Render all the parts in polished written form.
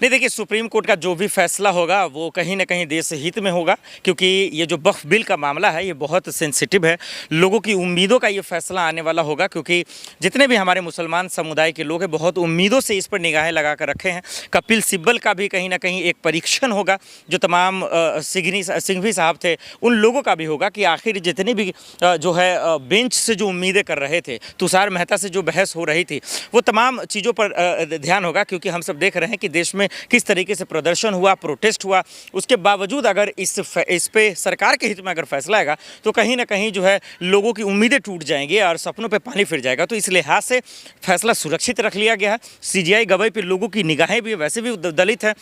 नहीं देखिए, supreme court का जो भी फैसला होगा वो कहीं ना कहीं देश हित में होगा, क्योंकि ये जो वक्फ बिल का मामला है ये बहुत सेंसिटिव है। लोगों की उम्मीदों का ये फैसला आने वाला होगा, क्योंकि जितने भी हमारे मुसलमान समुदाय के लोग हैं बहुत उम्मीदों से इस पर निगाहें लगा कर रखे हैं। कपिल सिब्बल का भी कहीं ना कहीं एक परीक्षण होगा, जो तमाम सिंघवी साहब थे उन लोगों का भी होगा कि आखिर जितने भी जो है बेंच से जो उम्मीदें कर रहे थे, तुषार मेहता से जो बहस हो रही थी, वो तमाम चीज़ों पर ध्यान होगा। क्योंकि हम सब देख रहे हैं कि देश में किस तरीके से प्रदर्शन हुआ, प्रोटेस्ट हुआ, उसके बावजूद अगर इस पे सरकार के हित में अगर फैसला आएगा तो कहीं ना कहीं जो है लोगों की उम्मीदें टूट जाएंगी और सपनों पे पानी फिर जाएगा। तो इस लिहाज से फैसला सुरक्षित रख लिया गया है। सीजीआई गवाई पे लोगों की निगाहें भी वैसे भी दलित है,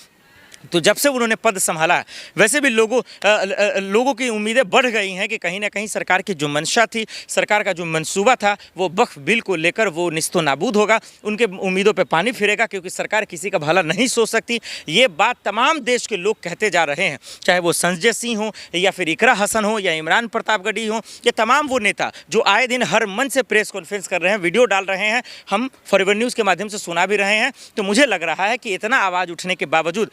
तो जब से उन्होंने पद संभाला वैसे भी लोगों की उम्मीदें बढ़ गई हैं कि कहीं ना कहीं सरकार की जो मंशा थी, सरकार का जो मंसूबा था, वो वक्फ बिल को लेकर वो निस्तो नाबूद होगा। उनके उम्मीदों पे पानी फिरेगा, क्योंकि सरकार किसी का भला नहीं सोच सकती। ये बात तमाम देश के लोग कहते जा रहे हैं, चाहे वो संजय सिंह हो या फिर इकरा हसन हो या इमरान प्रतापगढ़ी हो, ये तमाम वो नेता जो आए दिन हर मंच से प्रेस कॉन्फ्रेंस कर रहे हैं, वीडियो डाल रहे हैं, हम फॉरवर्ड न्यूज़ के माध्यम से सुना भी रहे हैं। तो मुझे लग रहा है कि इतना आवाज़ उठने के बावजूद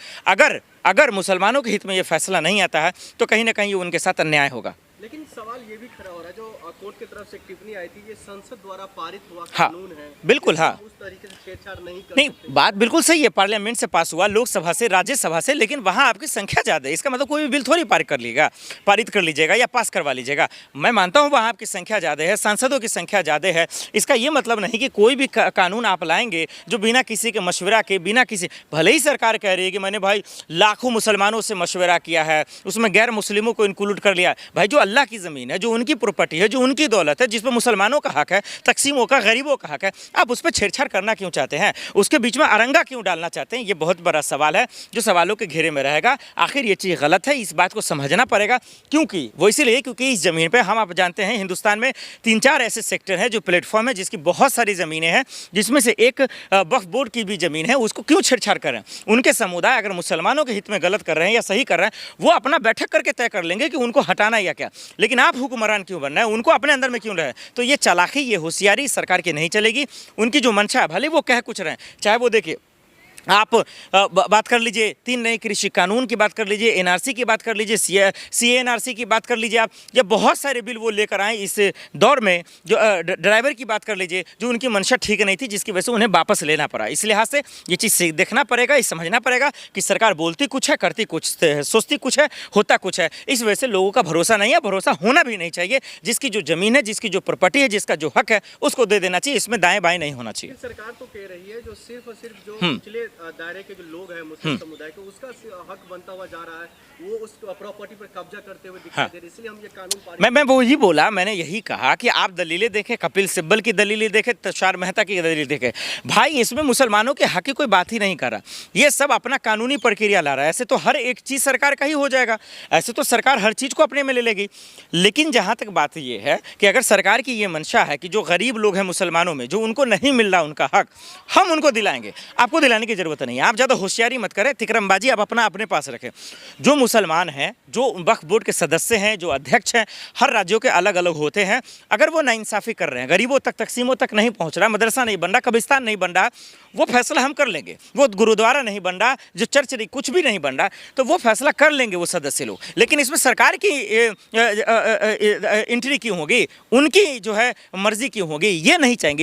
अगर मुसलमानों के हित में ये फैसला नहीं आता है तो कहीं ना कहीं उनके साथ अन्याय होगा। लेकिन सवाल ये भी खड़ा हो रहा है, जो कोर्ट की तरफ से टिप्पणी आई थी, ये संसद द्वारा पारित हुआ हाँ, कानून है। बिल्कुल हाँ, उस तरीके से छेड़छाड़ नहीं बात बिल्कुल सही है। पार्लियामेंट से पास हुआ, लोकसभा से, राज्यसभा से, लेकिन वहाँ आपकी संख्या ज़्यादा है। इसका मतलब कोई भी बिल थोड़ी पारित कर लीजिएगा या पास करवा लीजिएगा। मैं मानता हूँ वहाँ आपकी संख्या ज़्यादा है, सांसदों की संख्या ज़्यादा है। इसका ये मतलब नहीं कि कोई भी कानून आप लाएंगे जो बिना किसी के मशवरा के, बिना किसी, भले ही सरकार कह रही है कि मैंने भाई लाखों मुसलमानों से मशवरा किया है, उसमें गैर मुस्लिमों को इंक्लूड कर लिया। भाई जो अल्लाह की ज़मीन है, जो उनकी प्रॉपर्टी है, जो उनकी दौलत है, जिस पर मुसलमानों का हक है, तकसीमों का, गरीबों का हक है, आप उस पर छेड़छाड़ करना क्यों चाहते हैं? उसके बीच में अरंगा क्यों डालना चाहते हैं? ये बहुत बड़ा सवाल है जो सवालों के घेरे में रहेगा। आखिर ये चीज़ गलत है, इस बात को समझना पड़ेगा। क्योंकि वो इसीलिए क्योंकि इस ज़मीन पर आप जानते हैं हिंदुस्तान में 3-4 ऐसे सेक्टर हैं जो प्लेटफॉर्म है, जिसकी बहुत सारी ज़मीनें हैं, जिसमें से एक वक्फ बोर्ड की भी ज़मीन है। उसको क्यों छेड़छाड़ करें? उनके समुदाय अगर मुसलमानों के हित में गलत कर रहे हैं या सही कर रहे हैं, वो अपना बैठक करके तय कर लेंगे कि उनको हटाना या क्या। लेकिन आप हुक्मरान क्यों बनना है? उनको अपने अंदर में क्यों रहे? तो ये चालाकी, ये होशियारी सरकार की नहीं चलेगी। उनकी जो मंशा है, भले वो कह कुछ रहे हैं, चाहे वो देखिए आप बात कर लीजिए 3 नए कृषि कानून की बात कर लीजिए, एनआरसी की बात कर लीजिए, सीएनआरसी की बात कर लीजिए। आप ये बहुत सारे बिल वो लेकर आए इस दौर में। जो ड्राइवर की बात कर लीजिए, जो उनकी मंशा ठीक नहीं थी, जिसकी वजह से उन्हें वापस लेना पड़ा। इस लिहाज से ये चीज़ देखना पड़ेगा, ये समझना पड़ेगा कि सरकार बोलती कुछ है, करती कुछ, सोचती कुछ है, होता कुछ है। इस वजह से लोगों का भरोसा नहीं है, भरोसा होना भी नहीं चाहिए। जिसकी जो ज़मीन है, जिसकी जो प्रॉपर्टी है, जिसका जो हक है, उसको दे देना चाहिए। इसमें दाएँ बाएँ नहीं होना चाहिए। सरकार तो कह रही है जो सिर्फ और सिर्फ जो पिछले दायरे के जो लोग हैं मुस्लिम समुदाय के, उसका हक बनता हुआ जा रहा है, वो उस प्रॉपर्टी पर कब्जा करते हुए दिखाई दे रहे हैं। इसलिए हम ये कानून मैं वो ही बोला, मैंने यही कहा कि आप दलीलें देखें, कपिल सिब्बल की दलीलें देखें, तुषार मेहता की दलील देखें। भाई इसमें मुसलमानों के हक की कोई बात ही नहीं कर रहा। ये सब अपना कानूनी प्रक्रिया ला रहा है। ऐसे तो हर एक चीज़ सरकार का ही हो जाएगा, ऐसे तो सरकार हर चीज़ को अपने में ले लेगी। लेकिन जहाँ तक बात ये है कि अगर सरकार की ये मंशा है कि जो गरीब लोग हैं मुसलमानों में, जो उनको नहीं मिल रहा उनका हक, हम उनको दिलाएंगे। आपको दिलाने की ज़रूरत नहीं है। आप ज़्यादा होशियारी मत करें, तिकरमबाजी आप अपने पास रखें। जो मुसलमान हैं, जो वक्फ बोर्ड के सदस्य हैं, जो अध्यक्ष हैं, हर राज्यों के अलग अलग होते हैं, अगर वो नाइंसाफ़ी कर रहे हैं, गरीबों तक, तकसीमों तक नहीं पहुंच रहा, मदरसा नहीं बन रहा, कब्रिस्तान नहीं बन रहा, वो फैसला हम कर लेंगे। वो गुरुद्वारा नहीं बन रहा, जो चर्च नहीं, कुछ भी नहीं बन रहा, तो वो फैसला कर लेंगे वो सदस्य लोग। लेकिन इसमें सरकार की एंट्री क्यों होगी? उनकी जो है मर्जी क्यों होगी? ये नहीं चाहेंगे।